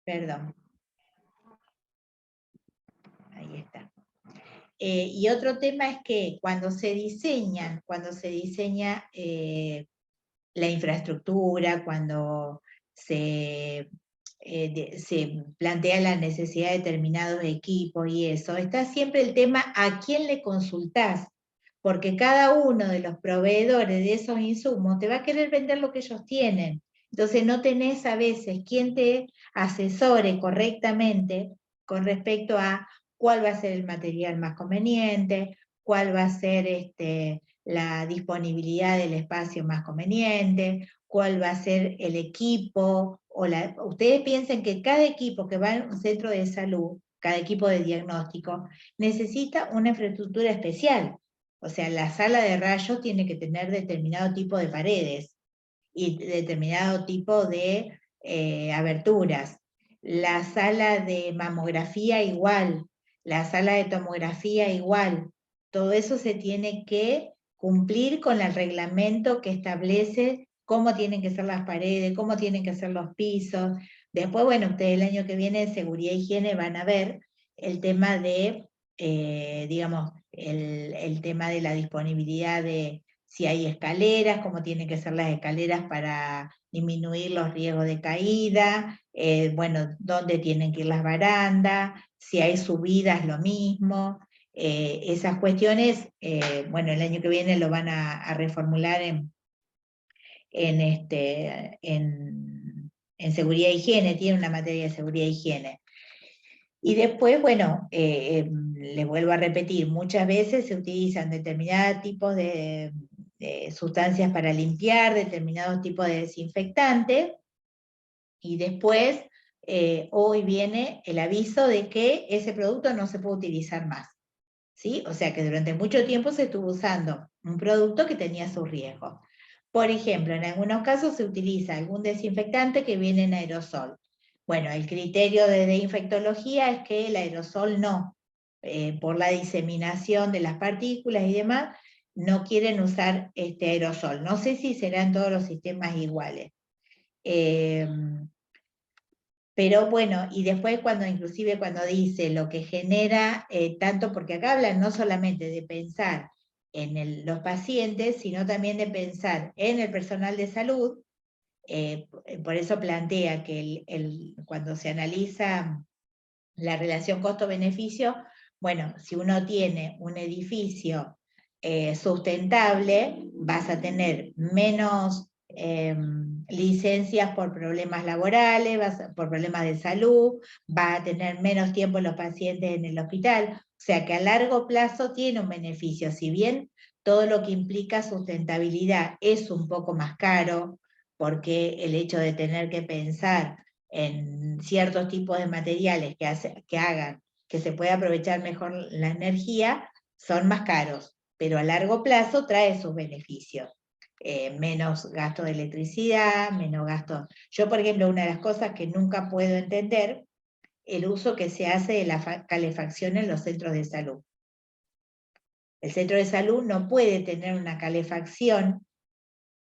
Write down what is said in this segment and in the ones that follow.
Perdón. Ahí está. Y otro tema es que cuando se diseña la infraestructura, cuando se plantea la necesidad de determinados equipos y eso, está siempre el tema a quién le consultás, porque cada uno de los proveedores de esos insumos te va a querer vender lo que ellos tienen. Entonces no tenés a veces quien te asesore correctamente con respecto a cuál va a ser el material más conveniente, cuál va a ser la disponibilidad del espacio más conveniente, cuál va a ser el equipo. Ustedes piensen que cada equipo que va a un centro de salud, cada equipo de diagnóstico, necesita una infraestructura especial. O sea, la sala de rayos tiene que tener determinado tipo de paredes y determinado tipo de aberturas. La sala de mamografía igual, la sala de tomografía igual. Todo eso se tiene que cumplir con el reglamento que establece cómo tienen que ser las paredes, cómo tienen que ser los pisos. Después, bueno, ustedes el año que viene en seguridad e higiene van a ver el tema de, digamos, el tema de la disponibilidad de si hay escaleras, cómo tienen que ser las escaleras para disminuir los riesgos de caída, bueno, dónde tienen que ir las barandas, si hay subidas, lo mismo. Esas cuestiones, bueno, el año que viene lo van a reformular en seguridad e higiene, tiene una materia de seguridad e higiene. Y después, bueno, les vuelvo a repetir, muchas veces se utilizan determinados tipos de sustancias para limpiar, determinados tipos de desinfectantes, y después hoy viene el aviso de que ese producto no se puede utilizar más. ¿Sí? O sea que durante mucho tiempo se estuvo usando un producto que tenía sus riesgos. Por ejemplo, en algunos casos se utiliza algún desinfectante que viene en aerosol. Bueno, el criterio de infectología es que el aerosol no, por la diseminación de las partículas y demás, no quieren usar este aerosol. No sé si serán todos los sistemas iguales. Pero bueno, y después inclusive cuando dice lo que genera, tanto porque acá hablan no solamente de pensar en los pacientes, sino también de pensar en el personal de salud, por eso plantea que cuando se analiza la relación costo-beneficio, bueno, si uno tiene un edificio sustentable, vas a tener menos licencias por problemas laborales, por problemas de salud, va a tener menos tiempo los pacientes en el hospital, o sea que a largo plazo tiene un beneficio, si bien todo lo que implica sustentabilidad es un poco más caro, porque el hecho de tener que pensar en ciertos tipos de materiales que hagan que se pueda aprovechar mejor la energía, son más caros, pero a largo plazo trae sus beneficios. Menos gasto de electricidad, menos gasto. Yo, por ejemplo, una de las cosas que nunca puedo entender, el uso que se hace de la calefacción en los centros de salud. El centro de salud no puede tener una calefacción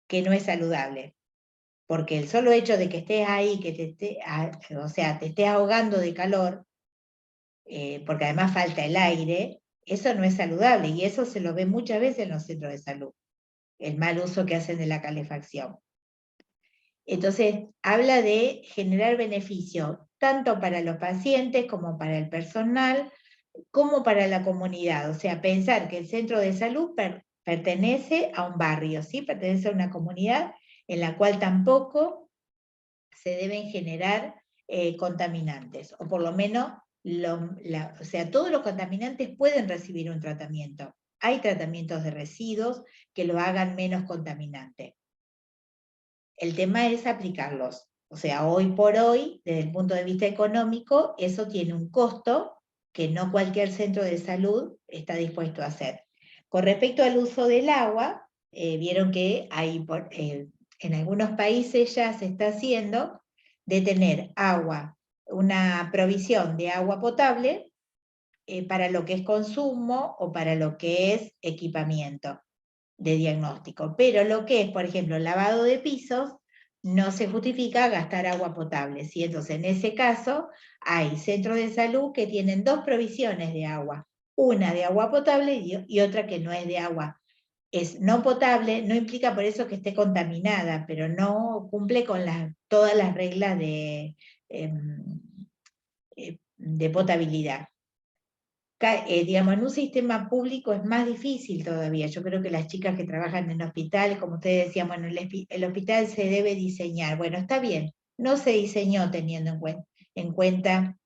que no es saludable, porque el solo hecho de que estés ahí, que te estés ahogando de calor, porque además falta el aire, eso no es saludable, y eso se lo ve muchas veces en los centros de salud, el mal uso que hacen de la calefacción. Entonces, habla de generar beneficio tanto para los pacientes como para el personal, como para la comunidad. O sea, pensar que el centro de salud pertenece a un barrio, ¿sí? Pertenece a una comunidad en la cual tampoco se deben generar contaminantes, o por lo menos, o sea, todos los contaminantes pueden recibir un tratamiento. Hay tratamientos de residuos que lo hagan menos contaminante. El tema es aplicarlos. O sea, hoy por hoy, desde el punto de vista económico, eso tiene un costo que no cualquier centro de salud está dispuesto a hacer. Con respecto al uso del agua, vieron que en algunos países ya se está haciendo de tener agua, una provisión de agua potable para lo que es consumo o para lo que es equipamiento de diagnóstico. Pero lo que es, por ejemplo, lavado de pisos, no se justifica gastar agua potable, ¿sí? Entonces, en ese caso, hay centros de salud que tienen dos provisiones de agua, una de agua potable y otra que no es de agua. Es no potable, no implica por eso que esté contaminada, pero no cumple con todas las reglas de potabilidad. Digamos, en un sistema público es más difícil todavía. Yo creo que las chicas que trabajan en hospitales, como ustedes decían, bueno, el hospital se debe diseñar. Bueno, está bien, no se diseñó teniendo en cuenta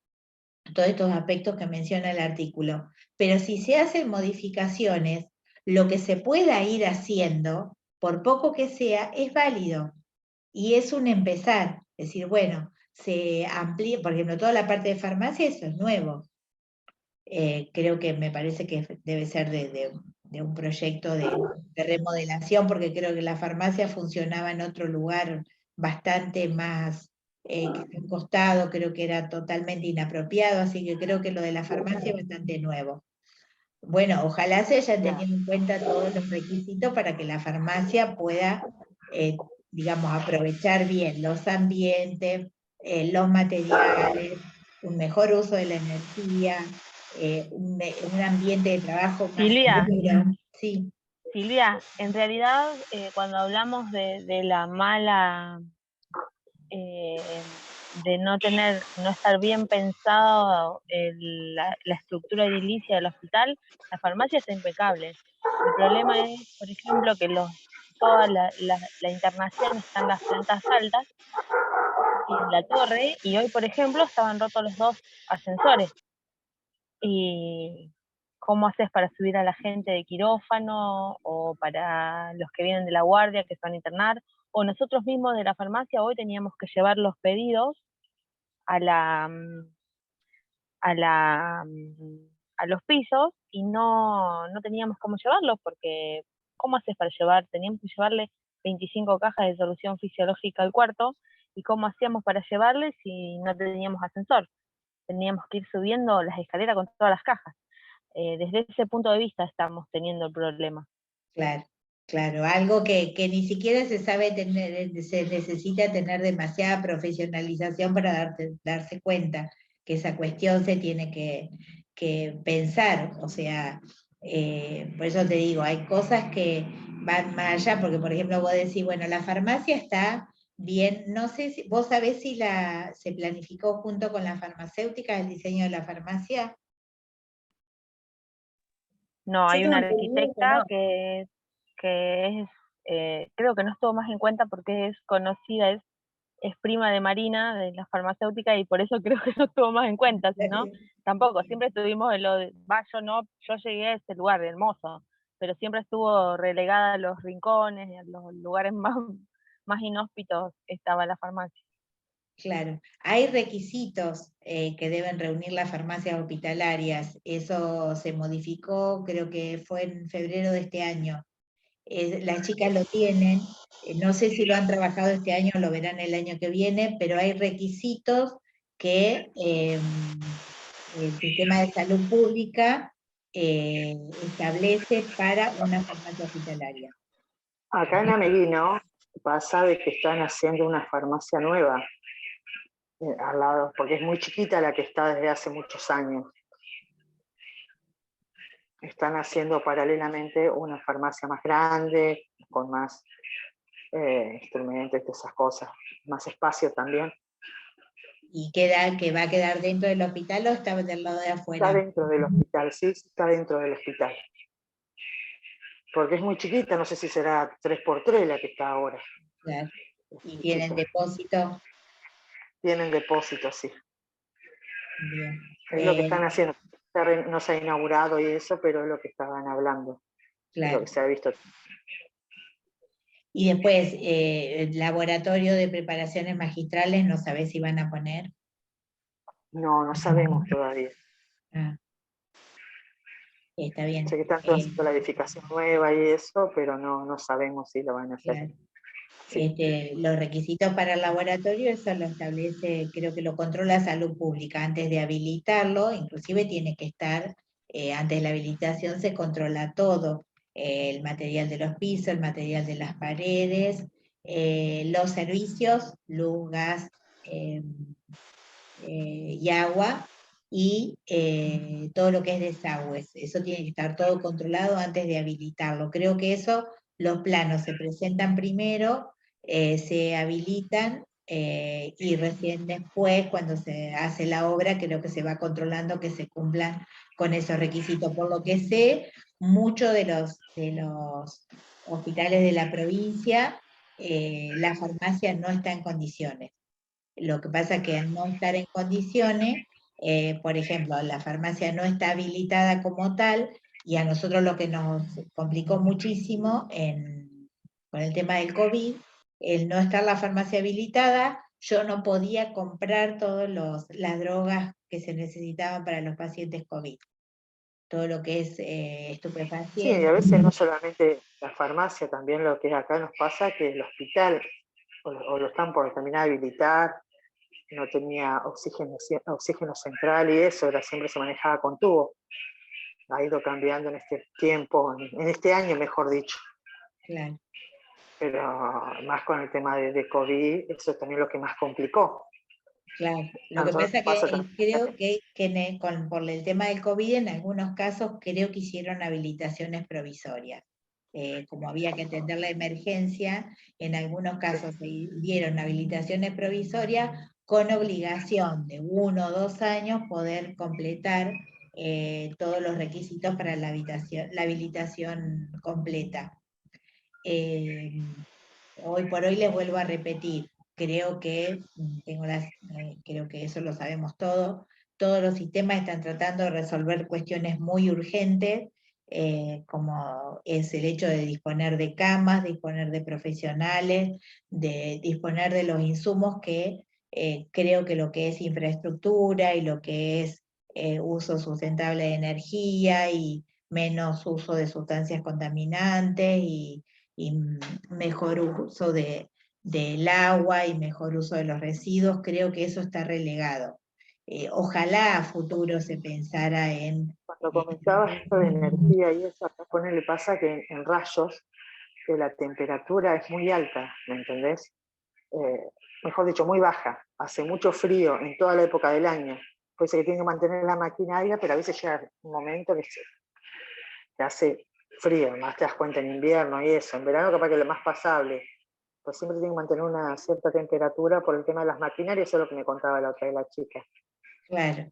todos estos aspectos que menciona el artículo, pero si se hacen modificaciones, lo que se pueda ir haciendo, por poco que sea, es válido. Y es un empezar, es decir, bueno, se amplía, por ejemplo, toda la parte de farmacia, eso es nuevo. Creo que me parece que debe ser de un proyecto de remodelación, porque creo que la farmacia funcionaba en otro lugar bastante más que un costado, creo que era totalmente inapropiado, así que creo que lo de la farmacia es bastante nuevo. Bueno, ojalá se hayan tenido en cuenta todos los requisitos para que la farmacia pueda, digamos, aprovechar bien los ambientes, los materiales, un mejor uso de la energía, un ambiente de trabajo más Silvia, seguro. Sí. Silvia, en realidad cuando hablamos de la mala, de no estar bien pensado la estructura edilicia del hospital, la farmacia está impecable. El problema es, por ejemplo, que toda la internación está en las plantas altas y en la torre, y hoy, por ejemplo, estaban rotos los dos ascensores. Y cómo haces para subir a la gente de quirófano o para los que vienen de la guardia que se van a internar, o nosotros mismos de la farmacia hoy teníamos que llevar los pedidos a a los pisos y no teníamos cómo llevarlos porque ¿cómo haces para llevar? Teníamos que llevarle 25 cajas de solución fisiológica al cuarto y cómo hacíamos para llevarle si no teníamos ascensor. Teníamos que ir subiendo las escaleras con todas las cajas. Desde ese punto de vista estamos teniendo el problema. Claro, claro, algo que ni siquiera se sabe tener, se necesita tener demasiada profesionalización para darse cuenta que esa cuestión se tiene que pensar, o sea, por eso te digo, hay cosas que van más allá, porque por ejemplo vos decís, bueno, la farmacia está bien, no sé si, vos sabés si se planificó junto con la farmacéutica el diseño de la farmacia. No, Yo hay tengo una entendido que arquitecta no. que es, creo que no estuvo más en cuenta porque es conocida, es prima de Marina, de la farmacéutica, y por eso creo que no estuvo más en cuenta, si no, tampoco, siempre estuvimos en yo llegué a ese lugar hermoso, pero siempre estuvo relegada a los rincones, a los lugares más inhóspitos estaba la farmacia. Claro, hay requisitos que deben reunir las farmacias hospitalarias. Eso se modificó, creo que fue en febrero de este año. Las chicas lo tienen, no sé si lo han trabajado este año o lo verán el año que viene, pero hay requisitos que el sistema de salud pública establece para una farmacia hospitalaria. Acá en Ameguino pasa de que están haciendo una farmacia nueva al lado, porque es muy chiquita la que está desde hace muchos años. Están haciendo paralelamente una farmacia más grande, con más instrumentos y esas cosas, más espacio también. ¿Y que va a quedar dentro del hospital o está del lado de afuera? Está dentro del hospital, sí, está dentro del hospital. Porque es muy chiquita, no sé si será 3x3 la que está ahora. Claro. ¿Y tienen depósito? Tienen depósito, sí. Bien. Es lo que están haciendo. No se ha inaugurado y eso, pero es lo que estaban hablando. Claro. Es lo que se ha visto. Y después, el laboratorio de preparaciones magistrales, ¿no sabés si van a poner? No sabemos todavía. Ah, está bien. Sé que están haciendo la edificación nueva y eso, pero no sabemos si lo van a hacer. Claro. Sí. Los requisitos para el laboratorio, eso lo establece, creo que lo controla Salud Pública. Antes de habilitarlo, inclusive tiene que estar, antes de la habilitación se controla todo, el material de los pisos, el material de las paredes, los servicios, luz, gas y agua, y todo lo que es desagües. Eso tiene que estar todo controlado antes de habilitarlo. Creo que eso, los planos se presentan primero, se habilitan, y recién después, cuando se hace la obra, creo que se va controlando que se cumplan con esos requisitos. Por lo que sé, muchos de los hospitales de la provincia, la farmacia no está en condiciones. Lo que pasa es que al no estar en condiciones, por ejemplo, la farmacia no está habilitada como tal, y a nosotros lo que nos complicó muchísimo con el tema del COVID, el no estar la farmacia habilitada, yo no podía comprar todas las drogas que se necesitaban para los pacientes COVID. Todo lo que es Sí, y estupefacientes. a veces no solamente la farmacia, también lo que es acá nos pasa que el hospital o lo están por terminar de habilitar, no tenía oxígeno central y eso, siempre se manejaba con tubo. Ha ido cambiando en este tiempo, en este año mejor dicho. Claro. Pero más con el tema de COVID, eso es también lo que más complicó. Claro, lo que pasa es que creo que por el tema del COVID, en algunos casos creo que hicieron habilitaciones provisorias. Como había que atender la emergencia, en algunos casos se dieron habilitaciones provisorias con obligación de 1 o 2 años poder completar todos los requisitos para la habilitación completa. Hoy por hoy les vuelvo a repetir, creo que creo que eso lo sabemos todos los sistemas están tratando de resolver cuestiones muy urgentes, como es el hecho de disponer de camas, disponer de profesionales, de disponer de los insumos que creo que lo que es infraestructura y lo que es uso sustentable de energía y menos uso de sustancias contaminantes y mejor uso del agua y mejor uso de los residuos, creo que eso está relegado. Ojalá a futuro se pensara en... Cuando comentabas esto de energía y eso, acá le pasa que en rayos que la temperatura es muy alta, ¿me entendés? Mejor dicho, muy baja, hace mucho frío en toda la época del año, puede ser que tiene que mantener la maquinaria, pero a veces llega un momento que hace frío, más te das cuenta en invierno y eso, en verano capaz que es lo más pasable, pues siempre tiene que mantener una cierta temperatura por el tema de las maquinarias, eso es lo que me contaba la otra de la chica. Claro,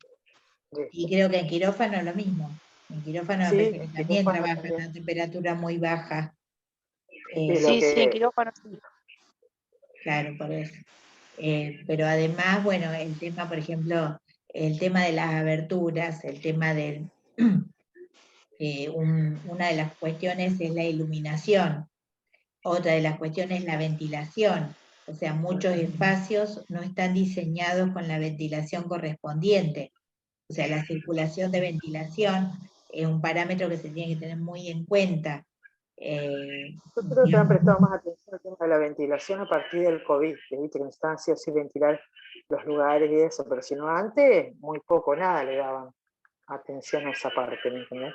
y creo que en quirófano es lo mismo, en quirófano sí, me parece que también trabaja a una temperatura muy baja. Sí, en quirófano sí. Claro, por eso. Pero además, bueno, el tema, por ejemplo, el tema de las aberturas, el tema del... una de las cuestiones es la iluminación, otra de las cuestiones es la ventilación. O sea, muchos espacios no están diseñados con la ventilación correspondiente. O sea, la circulación de ventilación es un parámetro que se tiene que tener muy en cuenta. Yo creo que han prestado más atención al tema de la ventilación a partir del COVID, que viste que necesitaban sí o sí ventilar los lugares y eso, pero si no antes, muy poco, nada le daban atención a esa parte, ¿me entiendes?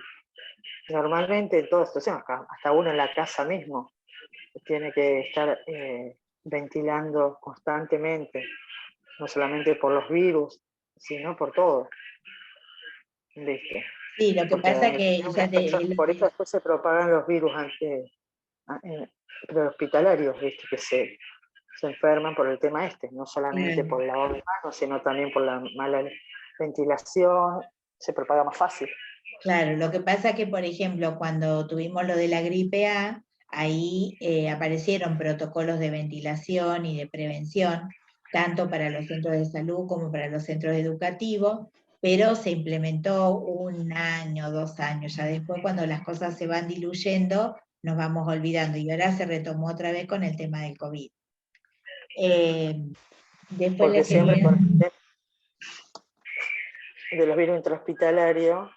Normalmente en toda situación, hasta uno en la casa mismo, tiene que estar ventilando constantemente, no solamente por los virus, sino por todo. ¿Viste? Sí, lo que porque pasa que... por eso después se propagan los virus prehospitalarios, ¿viste? Que se enferman por el tema no solamente por el lavado de manos, sino también por la mala ventilación, se propaga más fácil. Claro, lo que pasa es que, por ejemplo, cuando tuvimos lo de la gripe A, ahí aparecieron protocolos de ventilación y de prevención, tanto para los centros de salud como para los centros educativos, pero se implementó 1 año, 2 años, ya después cuando las cosas se van diluyendo, nos vamos olvidando, y ahora se retomó otra vez con el tema del COVID. Después porque siempre con el tema de los virus intrahospitalarios,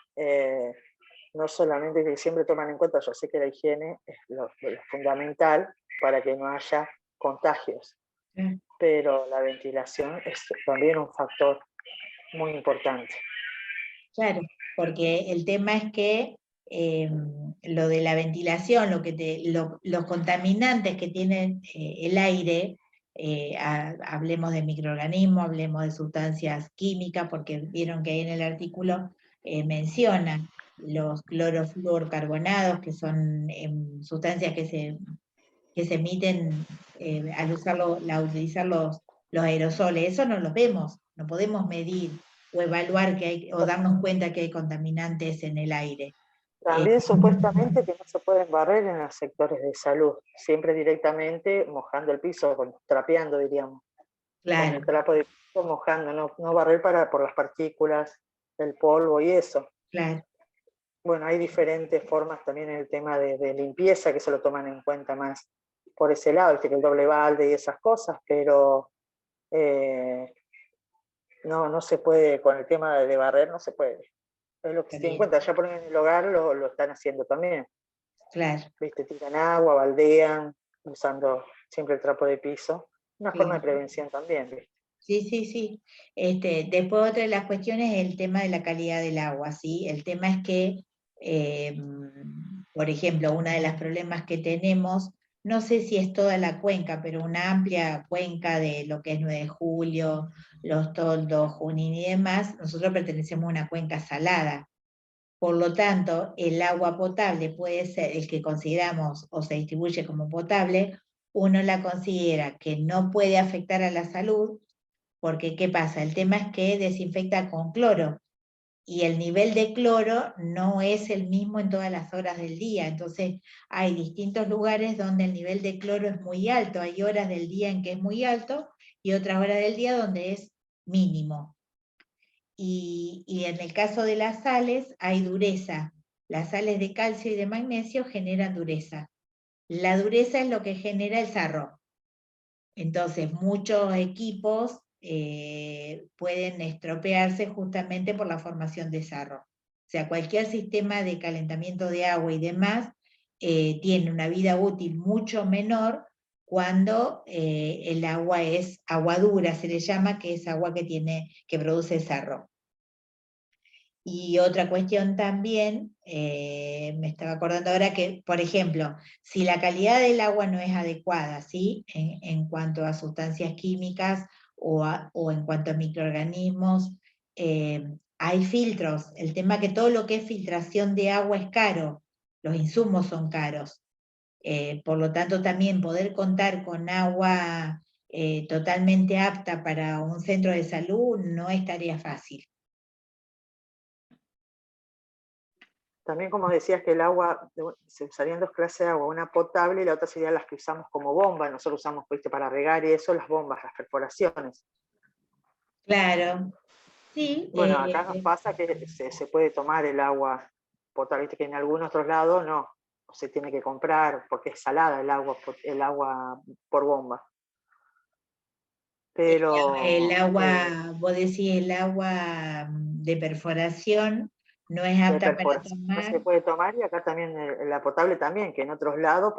no solamente que siempre toman en cuenta, yo sé que la higiene es lo fundamental para que no haya contagios, pero la ventilación es también un factor muy importante. Claro, porque el tema es que lo de la ventilación, los contaminantes que tiene el aire, hablemos de microorganismos, hablemos de sustancias químicas, porque vieron que ahí en el artículo mencionan los clorofluorcarbonados, que son sustancias que se emiten al utilizar los aerosoles. Eso no los vemos, no podemos medir o evaluar o darnos cuenta que hay contaminantes en el aire. También supuestamente que no se pueden barrer en los sectores de salud, siempre directamente mojando el piso, trapeando, diríamos. Claro. Con el trapo de piso mojando, no barrer por las partículas, el polvo y eso. Claro. Bueno, hay diferentes formas también en el tema de limpieza que se lo toman en cuenta más por ese lado, que el doble balde y esas cosas, pero no se puede, con el tema de barrer no se puede. Es lo que se tiene en cuenta, ya ponen en el hogar, lo están haciendo también. Claro. ¿Viste? Tiran agua, baldean, usando siempre el trapo de piso. Una forma de prevención también, ¿viste? Sí. Después otra de las cuestiones es el tema de la calidad del agua, ¿sí? El tema es que, por ejemplo, uno de los problemas que tenemos, no sé si es toda la cuenca, pero una amplia cuenca de lo que es 9 de Julio, Los Toldos, Junín y demás, nosotros pertenecemos a una cuenca salada. Por lo tanto, el agua potable puede ser el que consideramos o se distribuye como potable, uno la considera que no puede afectar a la salud, porque ¿qué pasa? El tema es que desinfecta con cloro, y el nivel de cloro no es el mismo en todas las horas del día, entonces hay distintos lugares donde el nivel de cloro es muy alto, hay horas del día en que es muy alto, y otras horas del día donde es mínimo. Y en el caso de las sales hay dureza. Las sales de calcio y de magnesio generan dureza. La dureza es lo que genera el sarro. Entonces muchos equipos pueden estropearse justamente por la formación de sarro. O sea, cualquier sistema de calentamiento de agua y demás tiene una vida útil mucho menor cuando el agua es agua dura, se le llama, que es agua que produce sarro. Y otra cuestión también, me estaba acordando ahora que, por ejemplo, si la calidad del agua no es adecuada, ¿sí? En cuanto a sustancias químicas o en cuanto a microorganismos, hay filtros. El tema que todo lo que es filtración de agua es caro, los insumos son caros. Por lo tanto, también poder contar con agua totalmente apta para un centro de salud no es tarea fácil. También, como decías, que el agua, se usarían 2 clases de agua, una potable y la otra serían las que usamos como bomba. Nosotros usamos, ¿viste? Para regar y eso, las bombas, las perforaciones. Claro, sí. Bueno, acá nos pasa que se puede tomar el agua potable, ¿viste? Que en algunos otros lados no, se tiene que comprar porque es salada el agua por bomba. Pero El agua, vos decís, el agua de perforación no es de apta para perforación no tomar. se puede tomar, y acá también la potable también, que en otros lados,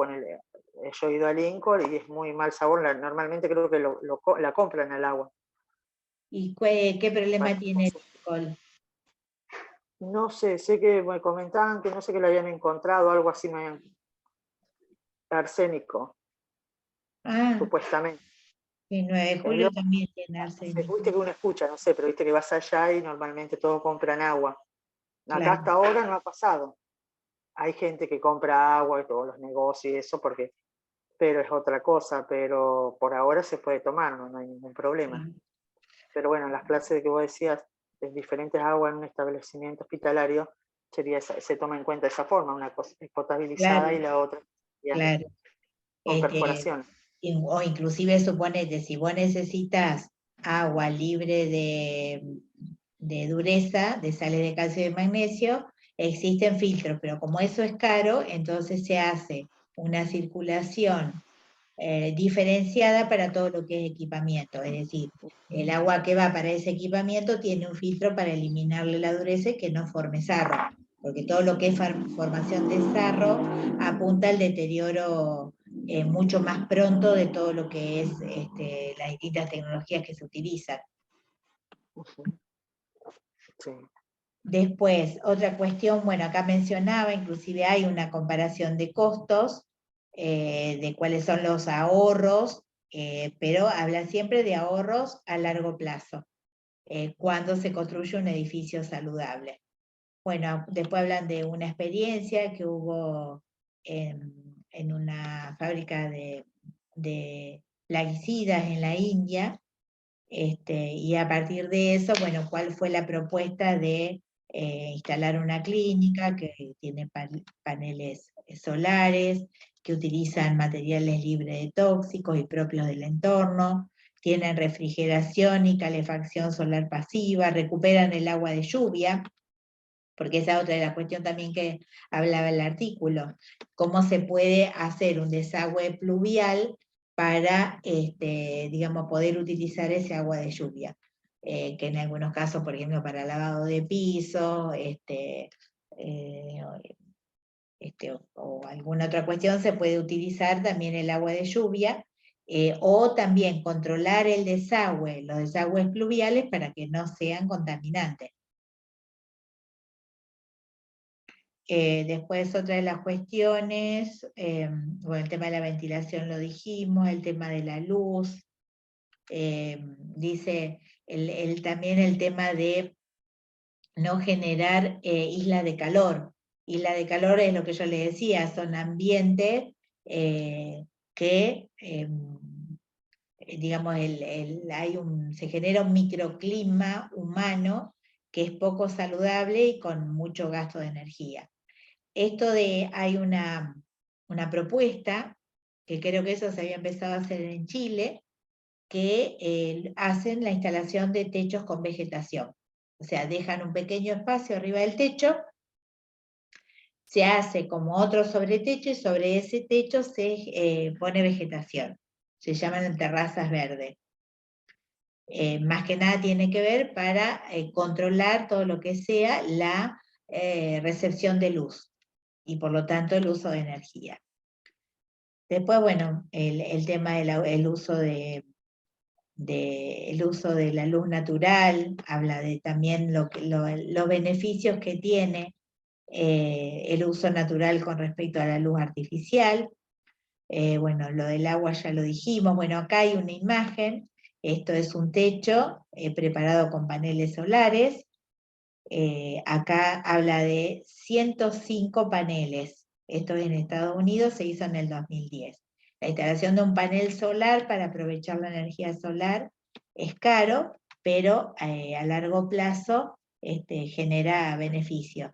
yo he ido a Lincoln y es muy mal sabor, normalmente creo que la compran el agua. ¿Y qué problema Para tiene el consumir. alcohol? No sé que me comentaban que no sé, que le habían encontrado algo así, arsénico, supuestamente. Sí, 9 de julio también tiene arsénico. Viste que uno escucha, no sé, pero viste que vas allá y normalmente todos compran agua. Acá Claro. hasta ahora no ha pasado. Hay gente que compra agua y todos los negocios y eso, pero es otra cosa, pero por ahora se puede tomar, no hay ningún problema. Pero bueno, en las clases que vos decías, de diferentes aguas en un establecimiento hospitalario, se toma en cuenta de esa forma, una cosa es potabilizada, Claro, y la otra claro. con perforación. O inclusive suponete, si vos necesitas agua libre de dureza, de sales de calcio y de magnesio, existen filtros, pero como eso es caro, entonces se hace una circulación diferenciada para todo lo que es equipamiento. Es decir, el agua que va para ese equipamiento tiene un filtro para eliminarle la dureza y que no forme sarro, porque todo lo que es formación de sarro apunta al deterioro mucho más pronto de todo lo que es las distintas tecnologías que se utilizan. Sí. Después, otra cuestión, bueno, acá mencionaba, inclusive hay una comparación de costos, de cuáles son los ahorros, pero habla siempre de ahorros a largo plazo, cuando se construye un edificio saludable. Bueno, después hablan de una experiencia que hubo en una fábrica de plaguicidas en la India, y a partir de eso, bueno, ¿cuál fue la propuesta de instalar una clínica que tiene paneles solares, que utilizan materiales libres de tóxicos y propios del entorno, tienen refrigeración y calefacción solar pasiva, recuperan el agua de lluvia, porque esa es otra de las cuestiones también que hablaba el artículo, cómo se puede hacer un desagüe pluvial para, digamos, poder utilizar ese agua de lluvia, que en algunos casos, por ejemplo, para lavado de piso, o alguna otra cuestión, se puede utilizar también el agua de lluvia, o también controlar el desagüe, los desagües pluviales para que no sean contaminantes. Después otra de las cuestiones, bueno, el tema de la ventilación lo dijimos, el tema de la luz, dice también el tema de no generar islas de calor. Islas de calor es lo que yo le decía, son ambientes que, digamos, se genera un microclima humano que es poco saludable y con mucho gasto de energía. Hay una propuesta, que creo que eso se había empezado a hacer en Chile, que hacen la instalación de techos con vegetación. O sea, dejan un pequeño espacio arriba del techo, se hace como otro sobretecho y sobre ese techo se pone vegetación. Se llaman terrazas verdes. Más que nada tiene que ver para controlar todo lo que sea la recepción de luz y por lo tanto el uso de energía. Después, bueno, el tema del uso de la luz natural, habla de también los beneficios que tiene el uso natural con respecto a la luz artificial. Bueno, lo del agua ya lo dijimos. Bueno, acá hay una imagen, esto es un techo preparado con paneles solares. Acá habla de 105 paneles. Esto en Estados Unidos se hizo en el 2010. La instalación de un panel solar para aprovechar la energía solar es caro, pero a largo plazo genera beneficios.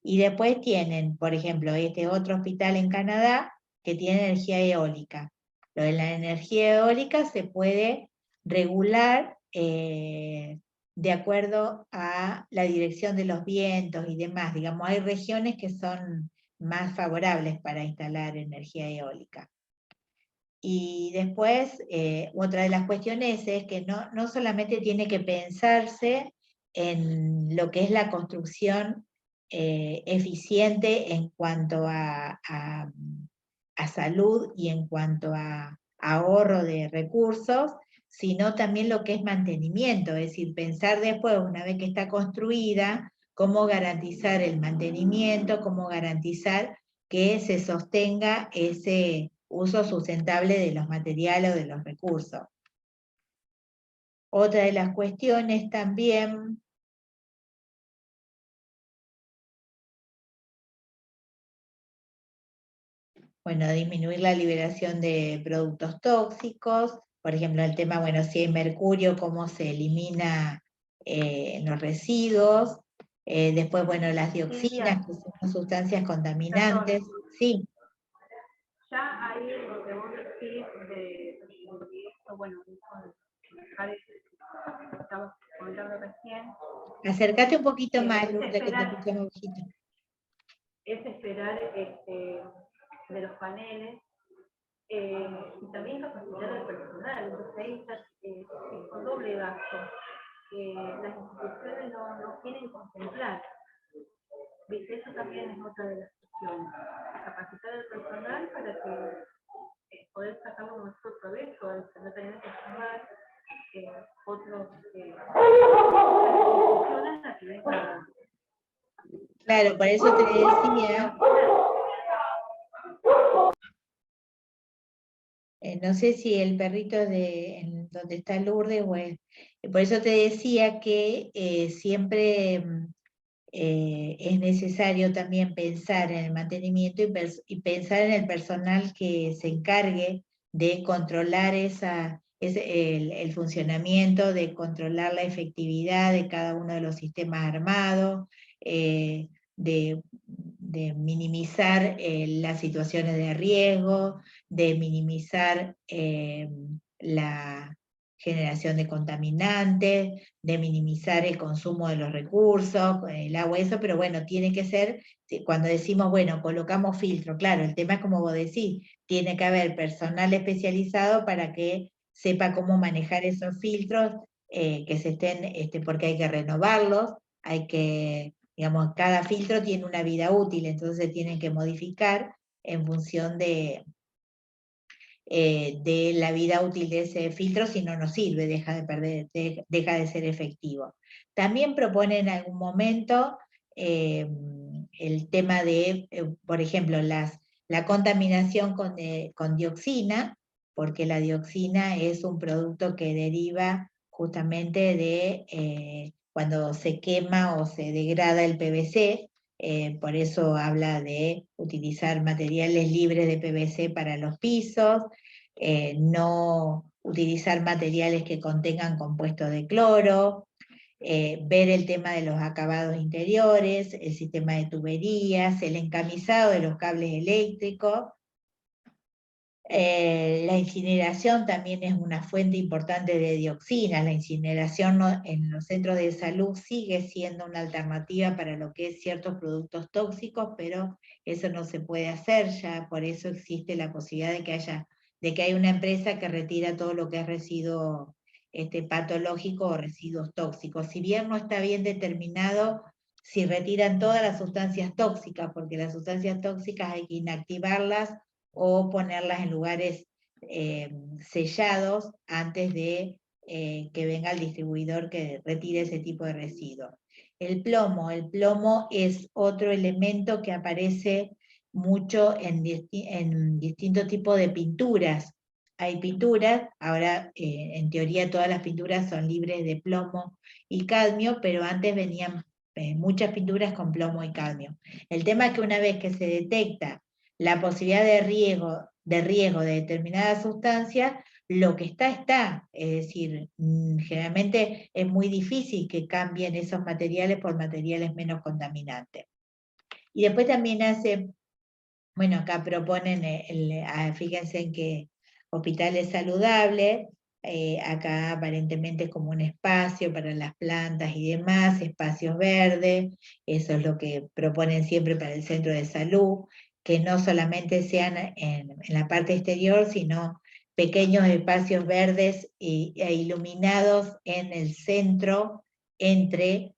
Y después tienen, por ejemplo, este otro hospital en Canadá que tiene energía eólica. Lo de la energía eólica se puede regular de acuerdo a la dirección de los vientos y demás. Digamos, hay regiones que son más favorables para instalar energía eólica. Y después, otra de las cuestiones es que no solamente tiene que pensarse en lo que es la construcción eficiente en cuanto a salud y en cuanto a ahorro de recursos, sino también lo que es mantenimiento, es decir, pensar después, una vez que está construida, cómo garantizar el mantenimiento, cómo garantizar que se sostenga ese uso sustentable de los materiales o de los recursos. Otra de las cuestiones también, bueno, disminuir la liberación de productos tóxicos, por ejemplo, el tema, bueno, si hay mercurio, cómo se elimina en los residuos, después, bueno, las dioxinas, que son sustancias contaminantes. Sí. Ya ahí lo que vos decís de esto, bueno, estamos comentando recién. Acércate un poquito más, Lourdes, que te escuchamos bajito. Es esperar de los paneles y también capacitar al personal. Entonces ahí está con doble gasto. Las instituciones no quieren contemplar. ¿Viste? Eso también es otra de las cuestiones. Capacitar al personal para que poder sacarlo nuestro provecho, no tener que sumar otros instituciones a que vengan Claro, por eso te decía, no sé si el perrito en donde está Lourdes, por eso te decía que siempre es necesario también pensar en el mantenimiento y pensar en el personal que se encargue de controlar el funcionamiento, de controlar la efectividad de cada uno de los sistemas armados, de minimizar las situaciones de riesgo, de minimizar la generación de contaminantes, de minimizar el consumo de los recursos, el agua, eso, pero bueno, tiene que ser, cuando decimos, bueno, colocamos filtro, claro, el tema es como vos decís, tiene que haber personal especializado para que sepa cómo manejar esos filtros, que se estén, porque hay que renovarlos, hay que, digamos, cada filtro tiene una vida útil, entonces se tienen que modificar en función de la vida útil de ese filtro, si no nos sirve, deja de ser efectivo. También propone en algún momento el tema de, por ejemplo, la contaminación con dioxina, porque la dioxina es un producto que deriva justamente de cuando se quema o se degrada el PVC, por eso habla de utilizar materiales libres de PVC para los pisos, no utilizar materiales que contengan compuestos de cloro, ver el tema de los acabados interiores, el sistema de tuberías, el encamisado de los cables eléctricos. La incineración también es una fuente importante de dioxinas. La incineración en los centros de salud sigue siendo una alternativa para lo que es ciertos productos tóxicos, pero eso no se puede hacer ya, por eso existe la posibilidad de que haya una empresa que retira todo lo que es residuo patológico o residuos tóxicos. Si bien no está bien determinado si retiran todas las sustancias tóxicas, porque las sustancias tóxicas hay que inactivarlas o ponerlas en lugares sellados antes de que venga el distribuidor que retire ese tipo de residuos. El plomo es otro elemento que aparece mucho en distintos tipos de pinturas. Hay pinturas, ahora en teoría todas las pinturas son libres de plomo y cadmio, pero antes venían muchas pinturas con plomo y cadmio. El tema es que una vez que se detecta la posibilidad de riesgo de determinada sustancia, lo que está, es decir, generalmente es muy difícil que cambien esos materiales por materiales menos contaminantes. Y después también bueno, acá proponen, fíjense en que hospitales saludables, acá aparentemente es como un espacio para las plantas y demás, espacios verdes, eso es lo que proponen siempre para el centro de salud, que no solamente sean en la parte exterior, sino pequeños espacios verdes e iluminados en el centro, entre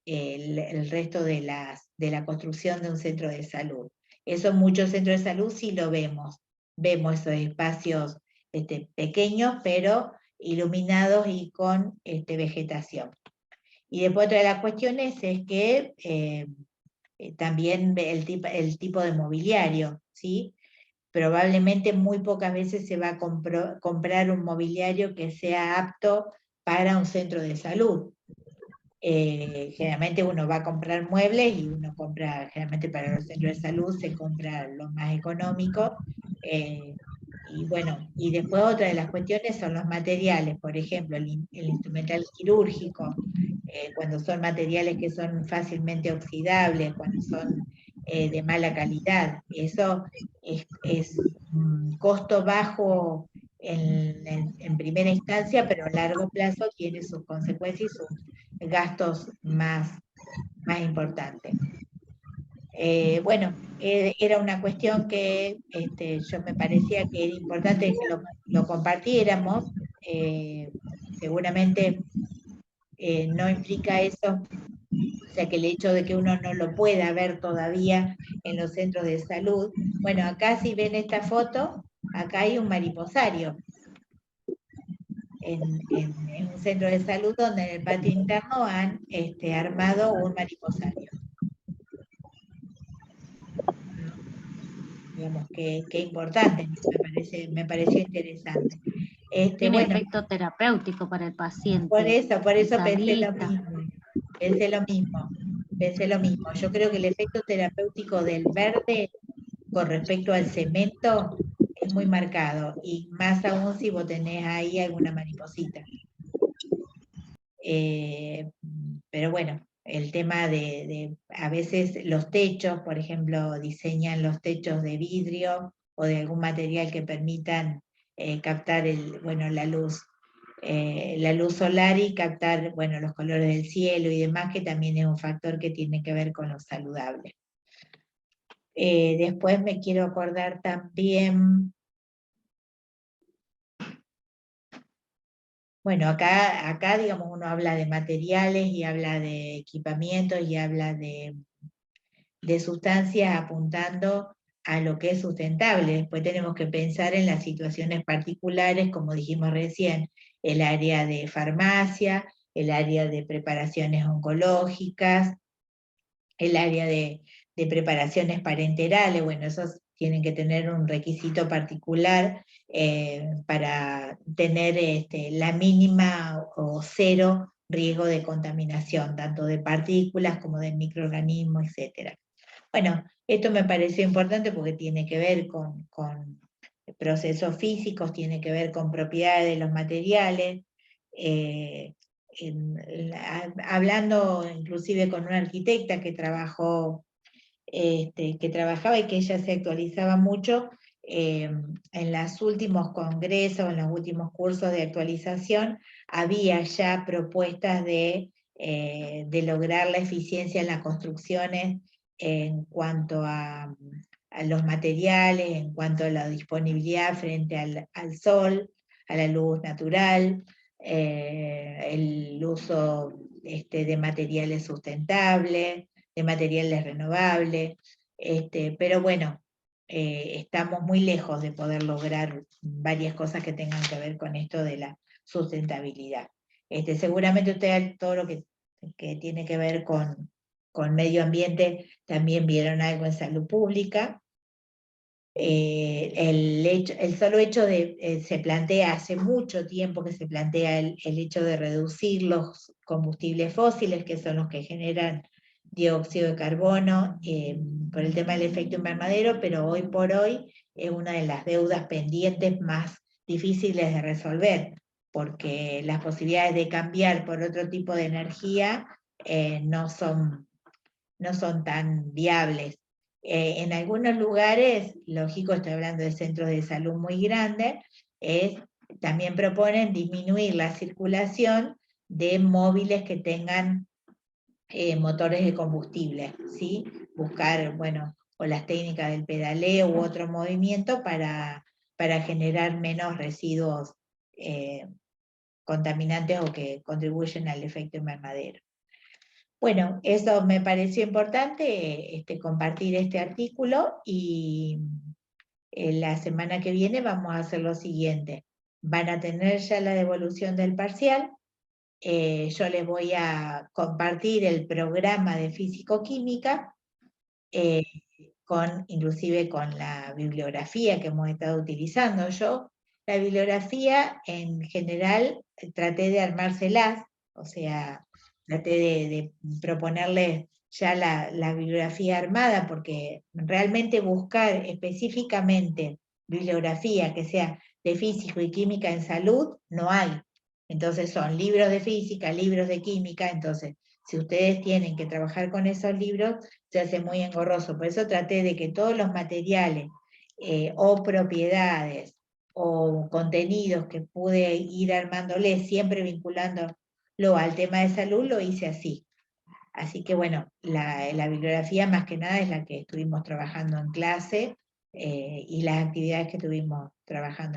el resto de la construcción de un centro de salud. Eso en muchos centros de salud sí lo vemos. Vemos esos espacios pequeños, pero iluminados y con vegetación. Y después otra de las cuestiones es que también el tipo de mobiliario, ¿sí? Probablemente muy pocas veces se va a comprar un mobiliario que sea apto para un centro de salud. Generalmente uno va a comprar muebles y uno compra, generalmente para los centros de salud se compra lo más económico. Y bueno, y después otra de las cuestiones son los materiales, por ejemplo, el instrumental quirúrgico, cuando son materiales que son fácilmente oxidables, cuando son de mala calidad. Eso es un costo bajo en primera instancia, pero a largo plazo tiene sus consecuencias y sus gastos más importantes. Bueno, era una cuestión que yo me parecía que era importante que lo compartiéramos. Seguramente no implica eso, o sea que el hecho de que uno no lo pueda ver todavía en los centros de salud. Bueno, acá si ven esta foto, acá hay un mariposario. En un centro de salud donde en el patio interno han armado un mariposario. digamos, qué importante, me pareció interesante. Tiene Bueno, efecto terapéutico para el paciente. por eso esa pensé lo vista. mismo, pensé lo mismo. Yo creo que el efecto terapéutico del verde con respecto al cemento es muy marcado, y más aún si vos tenés ahí alguna mariposita. Pero bueno, el tema de a veces los techos, por ejemplo, diseñan los techos de vidrio o de algún material que permitan captar la luz solar y captar, bueno, los colores del cielo y demás, que también es un factor que tiene que ver con lo saludable. Después me quiero acordar también, bueno, acá digamos, uno habla de materiales y habla de equipamientos y habla de sustancias apuntando a lo que es sustentable. Después tenemos que pensar en las situaciones particulares, como dijimos recién, el área de farmacia, el área de preparaciones oncológicas, el área de preparaciones parenterales. Bueno, esos tienen que tener un requisito particular para tener la mínima o cero riesgo de contaminación, tanto de partículas como de microorganismos, etc. Bueno, esto me pareció importante porque tiene que ver con procesos físicos, tiene que ver con propiedades de los materiales. Hablando inclusive con una arquitecta que trabajaba y que ella se actualizaba mucho, en los últimos congresos, en los últimos cursos de actualización, había ya propuestas de lograr la eficiencia en las construcciones en cuanto a los materiales, en cuanto a la disponibilidad frente al sol, a la luz natural, el uso de materiales sustentables, de materiales renovables, pero bueno, estamos muy lejos de poder lograr varias cosas que tengan que ver con esto de la sustentabilidad. Seguramente ustedes todo lo que tiene que ver con medio ambiente también vieron algo en salud pública. El solo hecho de, se plantea hace mucho tiempo que se plantea el hecho de reducir los combustibles fósiles, que son los que generan dióxido de carbono, por el tema del efecto invernadero, pero hoy por hoy es una de las deudas pendientes más difíciles de resolver, porque las posibilidades de cambiar por otro tipo de energía no son tan viables. En algunos lugares, lógico, estoy hablando de centros de salud muy grandes, también proponen disminuir la circulación de móviles que tengan motores de combustible, ¿sí? Buscar, bueno, o las técnicas del pedaleo u otro movimiento para generar menos residuos contaminantes o que contribuyen al efecto invernadero. Bueno, eso me pareció importante, compartir este artículo, y la semana que viene vamos a hacer lo siguiente. Van a tener ya la devolución del parcial. Yo les voy a compartir el programa de físico-química, inclusive con la bibliografía que hemos estado utilizando. Yo la bibliografía en general traté de armárselas, o sea, traté de proponerles ya la bibliografía armada, porque realmente buscar específicamente bibliografía que sea de físico y química en salud, no hay. Entonces son libros de física, libros de química, entonces si ustedes tienen que trabajar con esos libros, se hace muy engorroso. Por eso traté de que todos los materiales o propiedades o contenidos que pude ir armándoles, siempre vinculándolo al tema de salud, lo hice así. Así que bueno, la bibliografía más que nada es la que estuvimos trabajando en clase y las actividades que estuvimos trabajando.